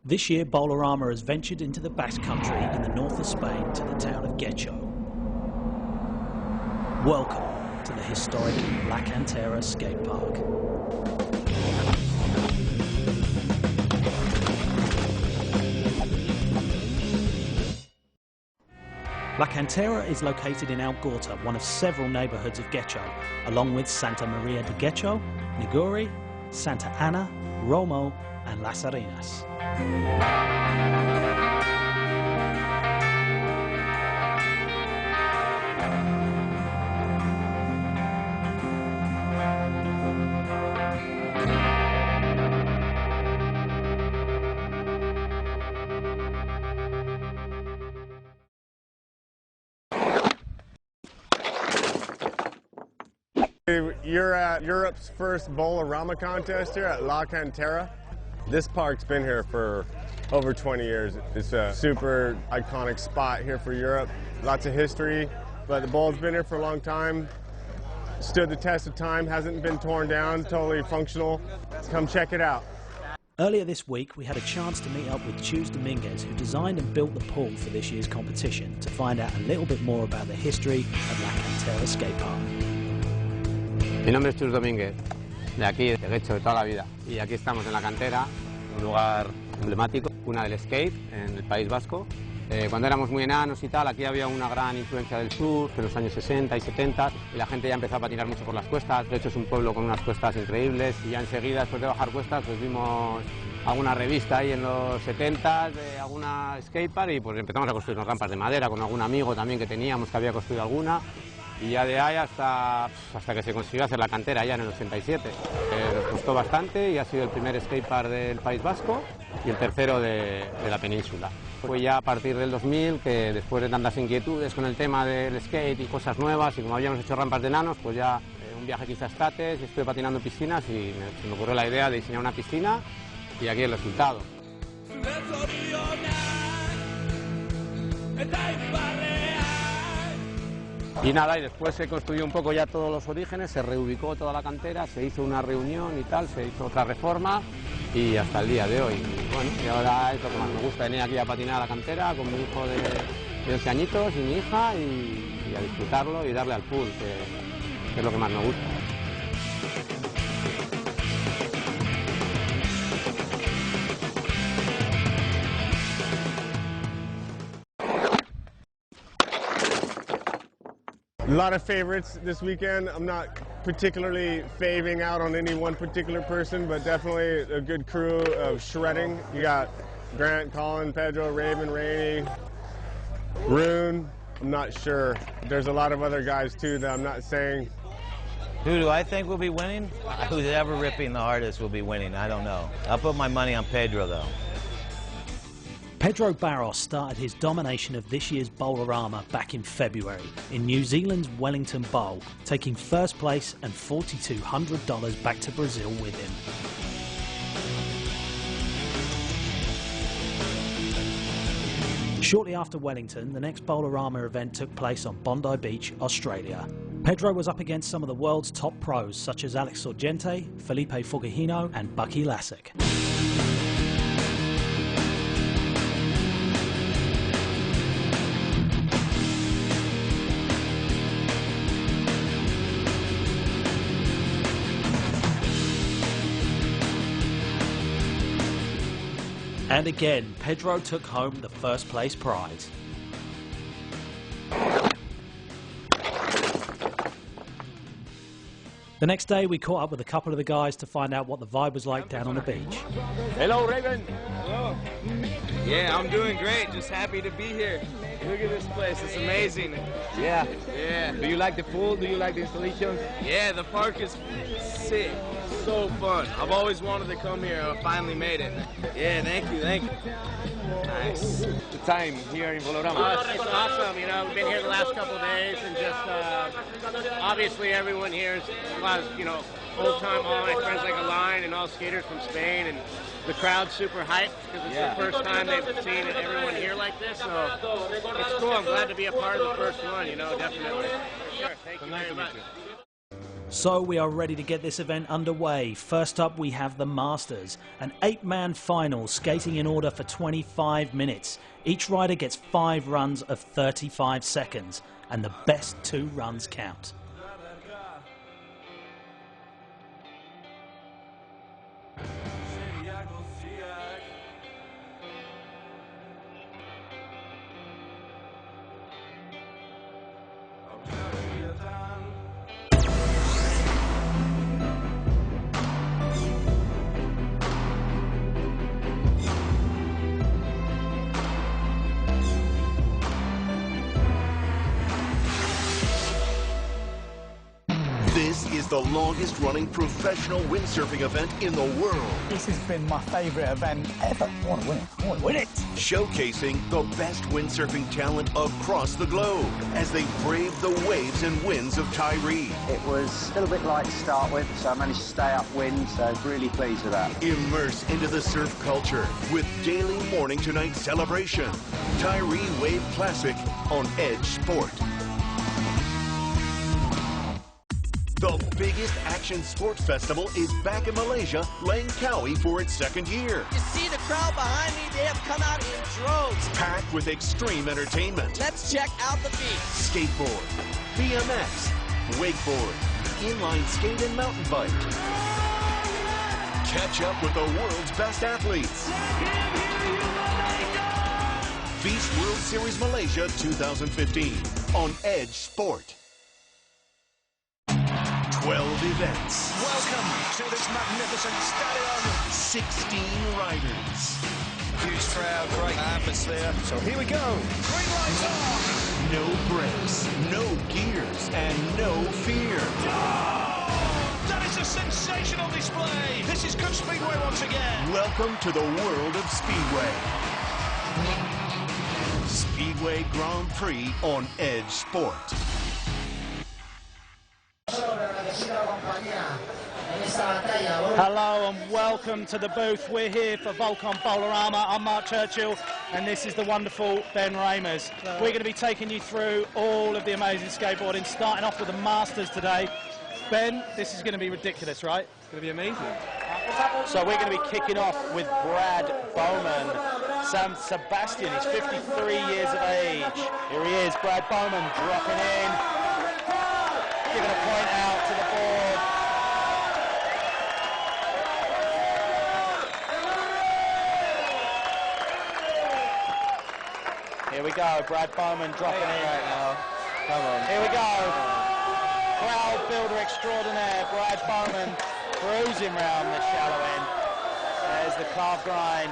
This year, Boulorama has ventured into the Basque Country in the north of Spain to the town of Getxo. Welcome to the historic La Cantera skate park. La Cantera is located in Algorta, one of several neighbourhoods of Getxo, along with Santa Maria de Getxo, Niguri, Santa Ana, Romo and Las Arenas. You're at Europe's first Boulorama contest here at La Cantera. This park's been here for over 20 years. It's a super iconic spot here for Europe. Lots of history, but the bowl's been here for a long time. Stood the test of time, hasn't been torn down, totally functional. Come check it out. Earlier this week, we had a chance to meet up with Chus Dominguez, who designed and built the pool for this year's competition, to find out a little bit more about the history of La Cantera skate park. Mi nombre es Chus Domínguez, de aquí, de Getxo, de toda la vida. Y aquí estamos en La Cantera, un lugar emblemático, cuna del skate en el País Vasco. Cuando éramos muy enanos y tal, aquí había una gran influencia del surf en los años 60 y 70 y la gente ya empezó a patinar mucho por las cuestas. De hecho, es un pueblo con unas cuestas increíbles y ya enseguida, después de bajar cuestas, pues vimos alguna revista ahí en los 70 de alguna skatepark y pues empezamos a construir unas rampas de madera con algún amigo también que teníamos que había construido alguna. Y ya de ahí hasta que se consiguió hacer La Cantera ya en el 87. Nos costó bastante y ha sido el primer skatepark del País Vasco y el tercero de la península. Fue ya a partir del 2000 que después de tantas inquietudes con el tema del skate y cosas nuevas y como habíamos hecho rampas de enanos, pues ya un viaje quizá a States, estuve patinando en piscinas y se me ocurrió la idea de diseñar una piscina y aquí el resultado. Y nada, y después se construyó un poco ya todos los orígenes, se reubicó toda la cantera, se hizo una reunión y tal, se hizo otra reforma y hasta el día de hoy. Y bueno, y ahora es lo que más me gusta, venir aquí a patinar a la cantera con mi hijo de 11 añitos y mi hija y a disfrutarlo y darle al pool, que es lo que más me gusta. A lot of favorites this weekend. I'm not particularly faving out on any one particular person, but definitely a good crew of shredding. You got Grant, Colin, Pedro, Raven, Rainey, Rune. I'm not sure. There's a lot of other guys too that I'm not saying. Who do I think will be winning? Who's ever ripping the hardest will be winning. I don't know. I'll put my money on Pedro though. Pedro Barros started his domination of this year's Boulorama back in February in New Zealand's Wellington Bowl, taking first place and $4,200 back to Brazil with him. Shortly after Wellington, the next Boulorama event took place on Bondi Beach, Australia. Pedro was up against some of the world's top pros such as Alex Sorgente, Felipe Fugihino and Bucky Lasek. And again, Pedro took home the first place prize. The next day, we caught up with a couple of the guys to find out what the vibe was like down on the beach. Hello, Raven. Hello. Yeah, I'm doing great. Just happy to be here. Look at this place. It's amazing. Yeah. Yeah. Do you like the pool? Do you like the installations? Yeah, the park is sick. So fun. I've always wanted to come here. I finally made it. Yeah, thank you, thank you. Nice. The time here in Boulorama. It's awesome. You know, we've been here the last couple of days, and just obviously everyone here is a lot of, old-time, all my friends like Align and all skaters from Spain, and the crowd's super hyped because it's the first time they've seen everyone here like this. So it's cool. I'm glad to be a part of the first one. Definitely. Sure. Thank you very much. So we are ready to get this event underway. First up we have the Masters, an 8-man final skating in order for 25 minutes. Each rider gets 5 runs of 35 seconds and the best 2 runs count. This is the longest running professional windsurfing event in the world. This has been my favourite event ever. I want to win it. I want to win it. Showcasing the best windsurfing talent across the globe as they brave the waves and winds of Tiree. It was a little bit light to start with, so I managed to stay upwind, so really pleased with that. Immerse into the surf culture with daily morning to night celebration. Tiree Wave Classic on Edge Sport. The biggest action sports festival is back in Malaysia, Langkawi for its 2nd year. You see the crowd behind me? They have come out in droves. Packed with extreme entertainment. Let's check out the beach. Skateboard, BMX, wakeboard, inline skate and mountain bike. Catch up with the world's best athletes. Feast World Series Malaysia 2015 on Edge Sport. 12 events. Welcome to this magnificent stadium. 16 riders. Huge crowd, great atmosphere. So here we go. Green lights on. No brakes, no gears, and no fear. Oh, that is a sensational display. This is good speedway once again. Welcome to the world of Speedway. Speedway Grand Prix on Edge Sport. Hello and welcome to the booth. We're here for Volcom Boulorama. I'm Mark Churchill and this is the wonderful Ben Ramers. We're going to be taking you through all of the amazing skateboarding, starting off with the Masters today. Ben, this is going to be ridiculous, right? It's going to be amazing. So we're going to be kicking off with Brad Bowman. San Sebastian, he's 53 years of age. Here he is, Brad Bowman, dropping in, giving a point out to the board. Here we go, Brad Bowman dropping in right now. Come on. Here we go. Crowd builder extraordinaire, Brad Bowman, cruising round the shallow end. There's the carve grind,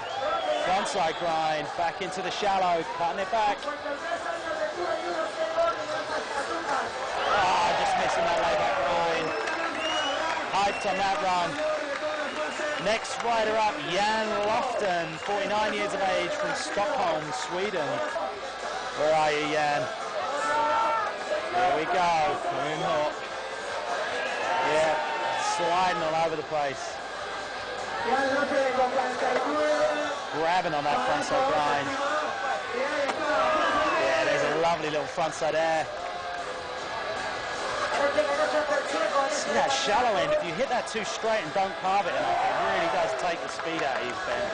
frontside grind, back into the shallow, cutting it back. Ah, just missing that layback grind. Hyped on that run. Next rider up, Jan Lofton, 49 years of age from Stockholm, Sweden. Where are you, Jan? Here we go. Coming up. Yeah, sliding all over the place. Grabbing on that frontside grind. Yeah, there's a lovely little frontside air. See that shallow end, if you hit that too straight and don't carve it enough, it really does take the speed out of you, Ben.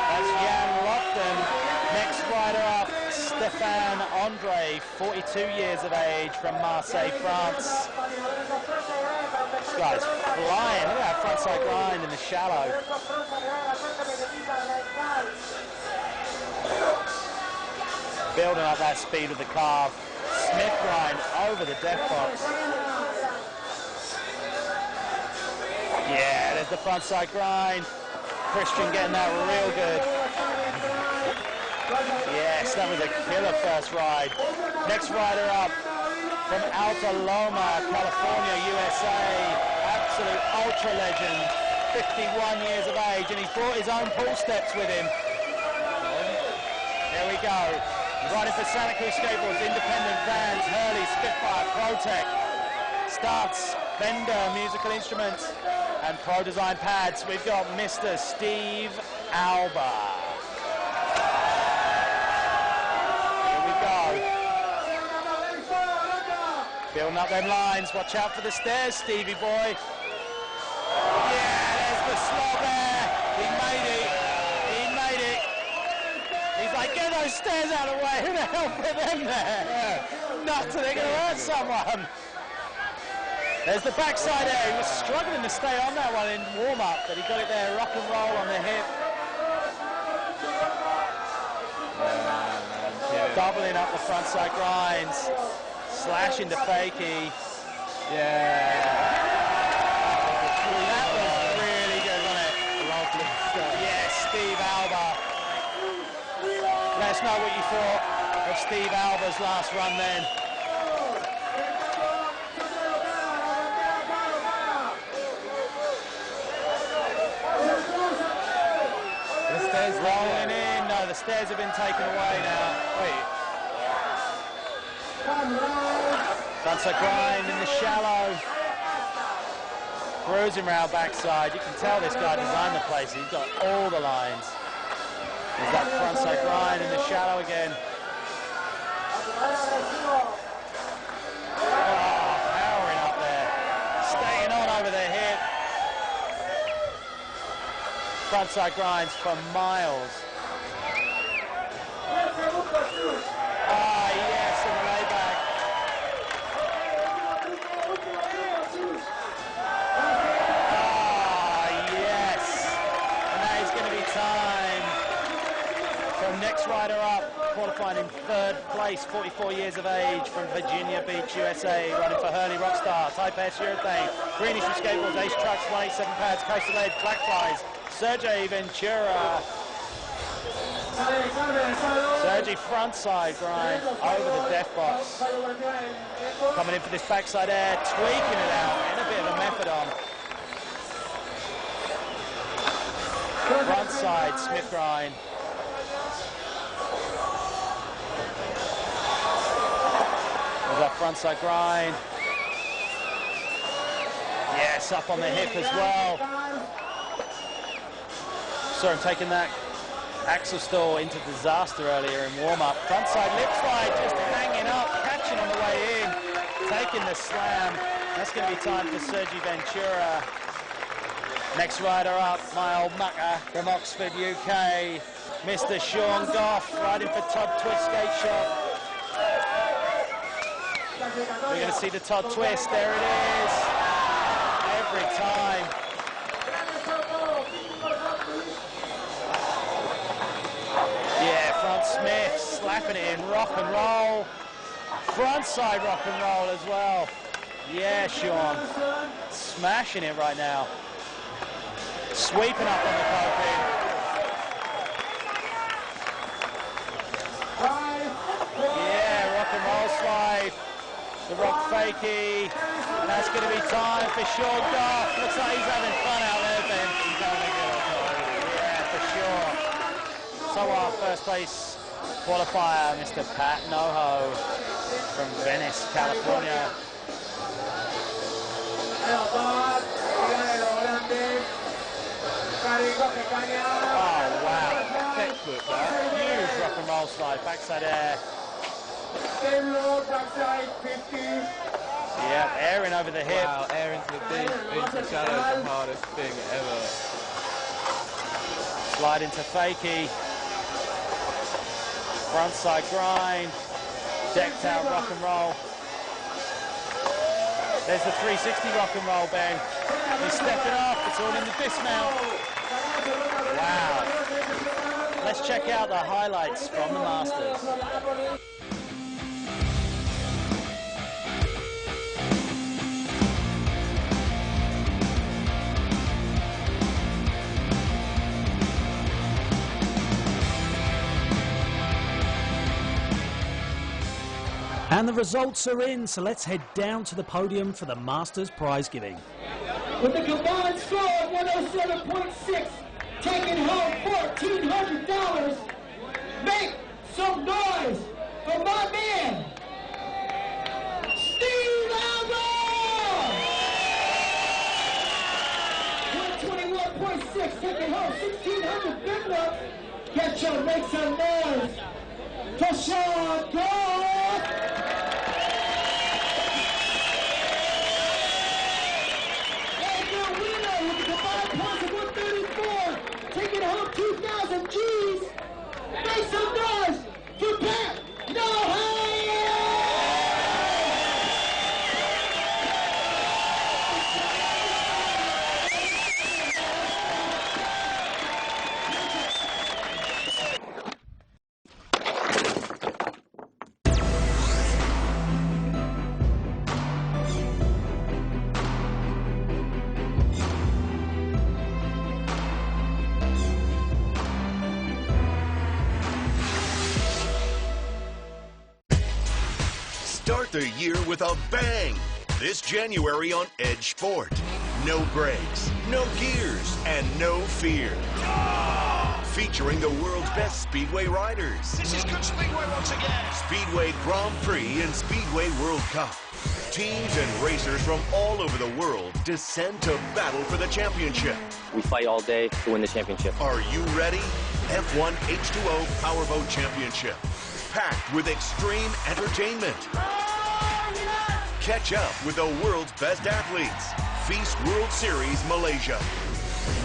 That's Jan Lofton. Next rider up, Stéphane Andre, 42 years of age from Marseille, France. This guy's flying. Look at that frontside grind in the shallow. Building up that speed with the carve. Smith grind over the death box. Yeah, there's the frontside grind. Christian getting that real good. Yes, that was a killer first ride. Next rider up from Alta Loma, California, USA. Absolute ultra legend. 51 years of age, and he's brought his own pull steps with him. There we go. Riding for Santa Cruz Skateboards, independent vans, Hurley, Spitfire, Protec, Starts, Fender, musical instruments, and Pro Design pads. We've got Mr. Steve Alba. Here we go. Building up them lines. Watch out for the stairs, Stevie boy. Yeah, there's the slog there. He made it. He made it. He's like, get those stairs out of the way. Who the hell put them there? Yeah. Nuts, they're going to hurt someone. There's the backside air. He was struggling to stay on that one in warm-up, but he got it there. Rock and roll on the hip. Doubling up the frontside grinds. Slash into fakie. Yeah. That was really good, wasn't it? Lovely stuff. Yeah, Steve Alba. Let us know what you thought of Steve Alba's last run then. The stairs rolling in. No, the stairs have been taken away now. Wait. Frontside grind in the shallow. Cruising round backside. You can tell this guy designed the place. He's got all the lines. There's that frontside grind in the shallow again. Oh, powering up there. Staying on over the hip. Frontside grinds for miles. Ah, yes, in the layback. Ah, yes. And that is going to be time. So next rider up, qualifying in 3rd place, 44 years of age, from Virginia Beach, USA, running for Hurley Rockstar, Type S Urethane, Greenish from Skateboards, Ace Trucks, 187 pads, Coastal Edge, Black Flies, Sergey Ventura. Sergey frontside grind over the death box. Coming in for this backside air, tweaking it out, and a bit of a method on. Frontside Smith grind. There's that frontside grind. Yes, up on the hip as well. Saw him taking that axle stall into disaster earlier in warm-up. Frontside lip slide, just hanging up, catching on the way in, taking the slam. That's going to be time for Sergey Ventura. Next rider up, my old mucker from Oxford, UK, Mr. Sean Goff, riding for Todd Twist Skate Shop. We're going to see the Todd Twist, there it is, every time. Yeah, front Smith, slapping it in, rock and roll. Frontside rock and roll as well. Yeah, Sean, smashing it right now. Sweeping up on the coping. Yeah, rock and roll slide. The rock fakie. And that's going to be time for Sean Goff. Looks like he's having fun out there, Ben. He's having a good time. Yeah, for sure. So our first place qualifier, Mr. Pat Noho from Venice, California. Oh, wow. Textbook, that. Huge rock and roll slide, backside air. Yeah, airing over the hip. Wow, air into the deep, into shadow is the hardest thing ever. Slide into fakie. Frontside grind. Decked out rock and roll. There's the 360 rock and roll, Ben. He's stepping off, it's all in the dismount. Wow. Let's check out the highlights from the Masters. And the results are in, so let's head down to the podium for the Masters prize giving. With a combined score of 107.6, taking home $1,400. Make some noise for my man, Steve Alba! 121.6, taking home $1,600. Big up. Get your make some noise for Sean Goff! taking home 2,000 G's. Make some noise for Pat Nohan! Start the year with a bang this January on Edge Sport. No brakes, no gears, and no fear. Featuring the world's best Speedway riders. This is good Speedway once again. Speedway Grand Prix and Speedway World Cup. Teams and racers from all over the world descend to battle for the championship. We fight all day to win the championship. Are you ready? F1 H2O Powerboat Championship. Packed with extreme entertainment. Catch up with the world's best athletes. Feast World Series Malaysia.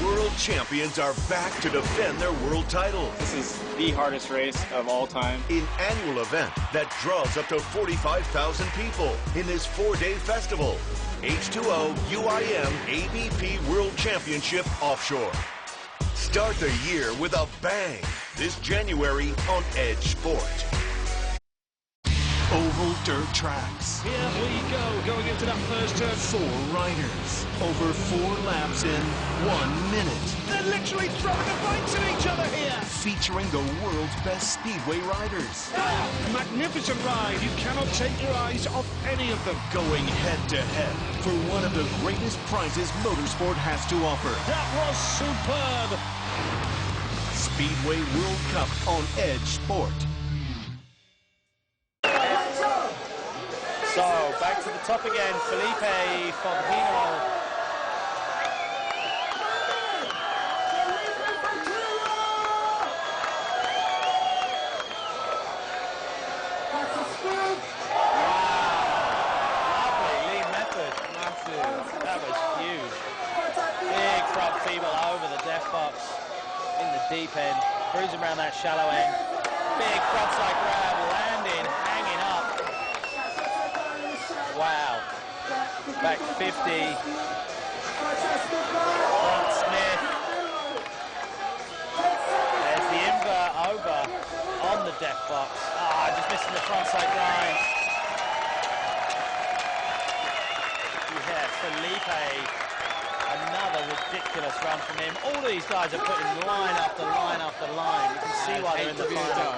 World champions are back to defend their world titles. This is the hardest race of all time. An annual event that draws up to 45,000 people in this 4-day festival. H2O UIM ABP World Championship Offshore. Start the year with a bang this January on Edge Sport. Oval dirt tracks. Here we go, going into that first turn. 4 riders, over 4 laps in 1 minute. They're literally throwing the bikes at each other here. Featuring the world's best Speedway riders. Magnificent ride. You cannot take your eyes off any of them. Going head to head for one of the greatest prizes motorsport has to offer. That was superb. Speedway World Cup on Edge Sport. So, back to the top again, Felipe Fontino. Lovely lead method. Massive. That was huge. Big front feeble over the death box in the deep end, cruising around that shallow end. Big frontside grab, landing, hanging up. Wow. Back 50. Front Smith. There's the invert over on the death box. Ah, just missing the frontside grind. Yeah, Felipe. Another ridiculous run from him. All of these guys are putting line after line after line. You can see why they're in the final.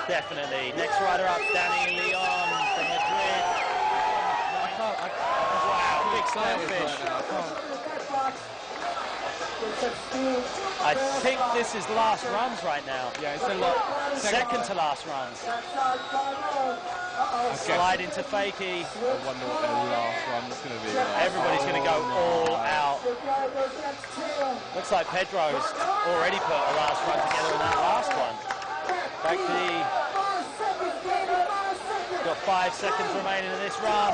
Definitely. Next rider up, Danny Leon from Madrid. Wow, big sailfish. I think this is last runs right now. Yeah, it's a lot. Second to last runs. Slide into Fakey. I wonder what their last run is going to be. Everybody's going to go all out. Looks like Pedro's already put a last run together in that last one. Back to the... Got 5 seconds remaining in this run.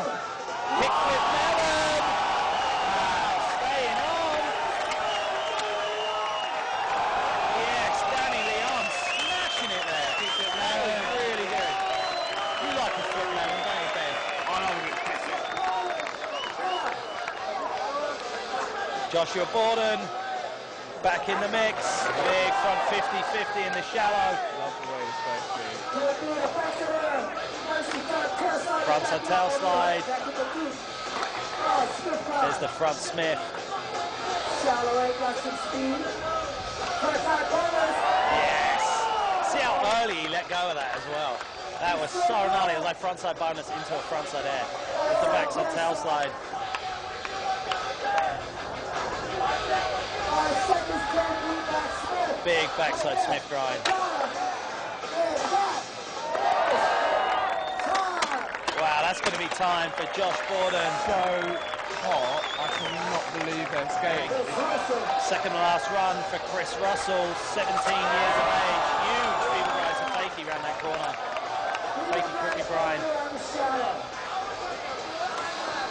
Kickflip Melon! Wow, staying on. Yes, Danny Leon smashing it there. That was really good. You like a flip melon, don't you, Ben? I love it. Joshua Borden back in the mix. Big front 50-50 in the shallow. Love the way it's supposed to be. Frontside tail slide. There's the front Smith. Yes! See how early he let go of that as well. That was so gnarly. It was like frontside bonus into a frontside air. With the backside tail slide. Big backside Smith grind. Wow, that's going to be time for Josh Borden. So hot, I cannot believe they're skating. Second to last run for Chris Russell, 17 years of age. Huge feeble rise of Fakey around that corner. Fakey quickly grind.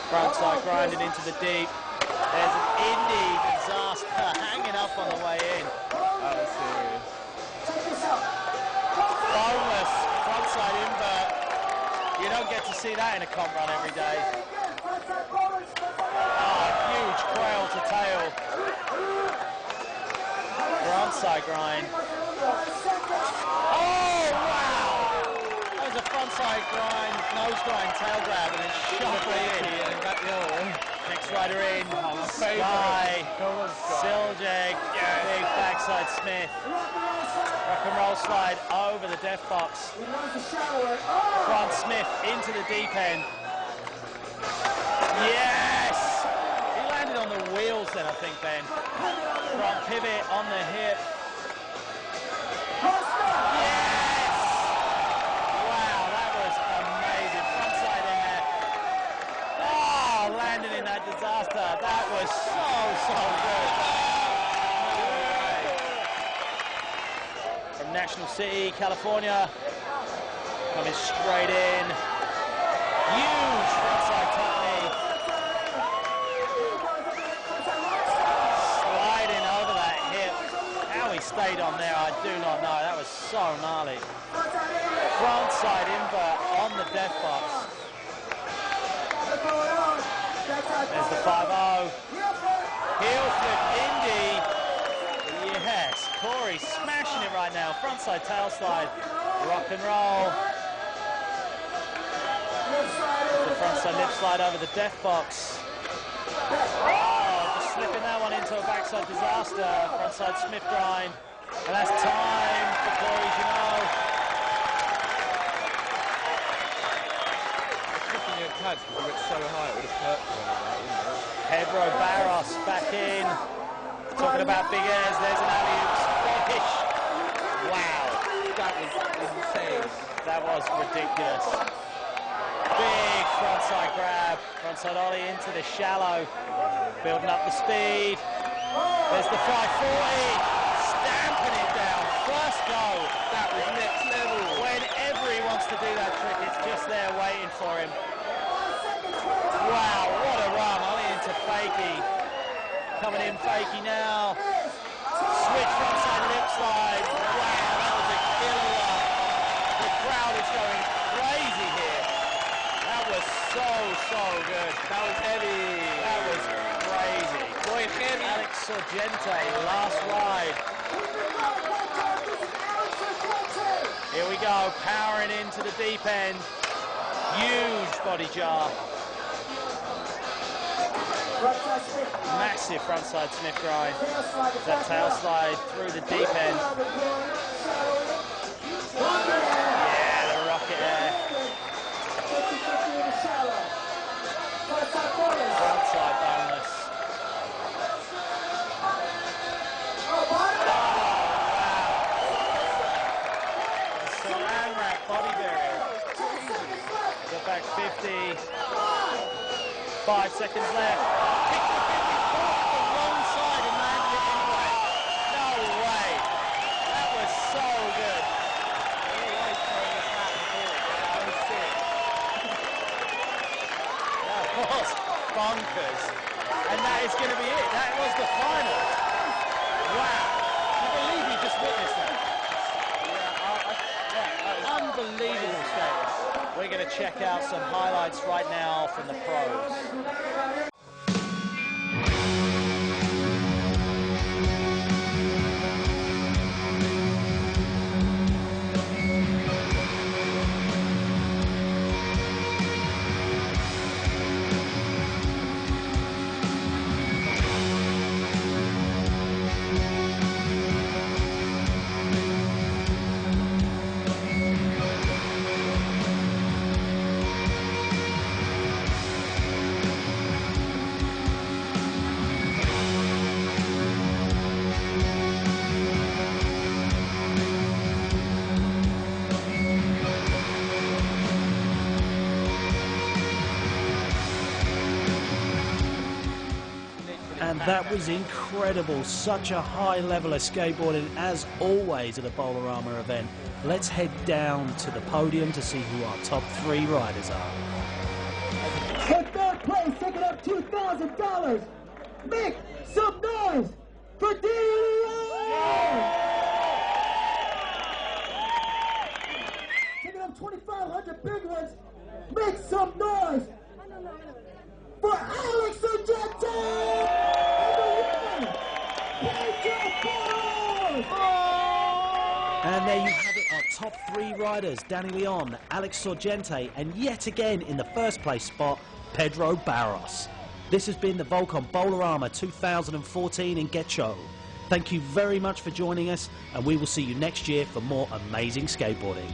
Frontside grinding into the deep. There's an Indy disaster hanging up on the way in. That was serious. Boneless frontside invert. You don't get to see that in a comp run every day. Oh, huge cradle to tail. Frontside grind. Oh, wow! That was a frontside grind, nose grind, tail grab, and then shuffle in. Back the other way. Next rider in, Sky, Siljeg, big backside Smith. Rock and roll slide over the death box. Front Smith into the deep end. Yes! He landed on the wheels then, I think, Ben. Front pivot on the hip. Yes! Wow, that was amazing. Frontside air. Oh, landing in that disaster. That was so good. From National City, California, coming straight in. Huge frontside top knee. Sliding over that hip. How he stayed on there, I do not know. That was so gnarly. Frontside invert on the death box. There's the 5-0. Heel flip Indy. Yes, Corey smashing it right now. Frontside tail slide. Rock and roll. The frontside lip slide over the death box. Oh, just slipping that one into a backside disaster. Frontside Smith grind. And that's time for Corey Junot. Because it went so high, it would have hurt for that, Pedro Barros back in. Talking about big airs, there's an alley-oop. Scottish. Wow. That was insane. That was ridiculous. Big frontside grab. Frontside ollie into the shallow. Building up the speed. There's the 540. Stamping it down. First go. That was next level. Whenever he wants to do that trick, it's just there waiting for him. Wow, what a run. Ollie into fakie. Coming in fakie now. Switch frontside lip slide. Wow, that was a killer run. The crowd is going crazy here. That was so good. That was heavy. That was crazy. Boy, heavy. Alex Sorgente, last ride. Here we go, powering into the deep end. Huge body jar. Massive frontside Smith grind. That tail slide through the deep end. Yeah, the rocket air. Frontside boneless. Oh, wow. Saran wrap body barrier. Go back 50. 5 seconds left. Picked the 54 to the wrong side and landed it anyway. No way. That was so good. That was bonkers. And that is going to be it. That was the final. Wow. I believe you just witnessed that. Unbelievable skating. We're going to check out some highlights right now from the pros. And that was incredible. Such a high level of skateboarding, as always, at a Bowl-O-Rama event. Let's head down to the podium to see who our top 3 riders are. In third place, taking up $2,000, Make some noise for Leon! Taking up 2,500 big ones. Make some noise for Alex Sorgente! And there you have it, our top 3 riders, Danny Leon, Alex Sorgente, and yet again in the first place spot, Pedro Barros. This has been the Volcom Bowl-O-Rama 2014 in Getxo. Thank you very much for joining us, and we will see you next year for more amazing skateboarding.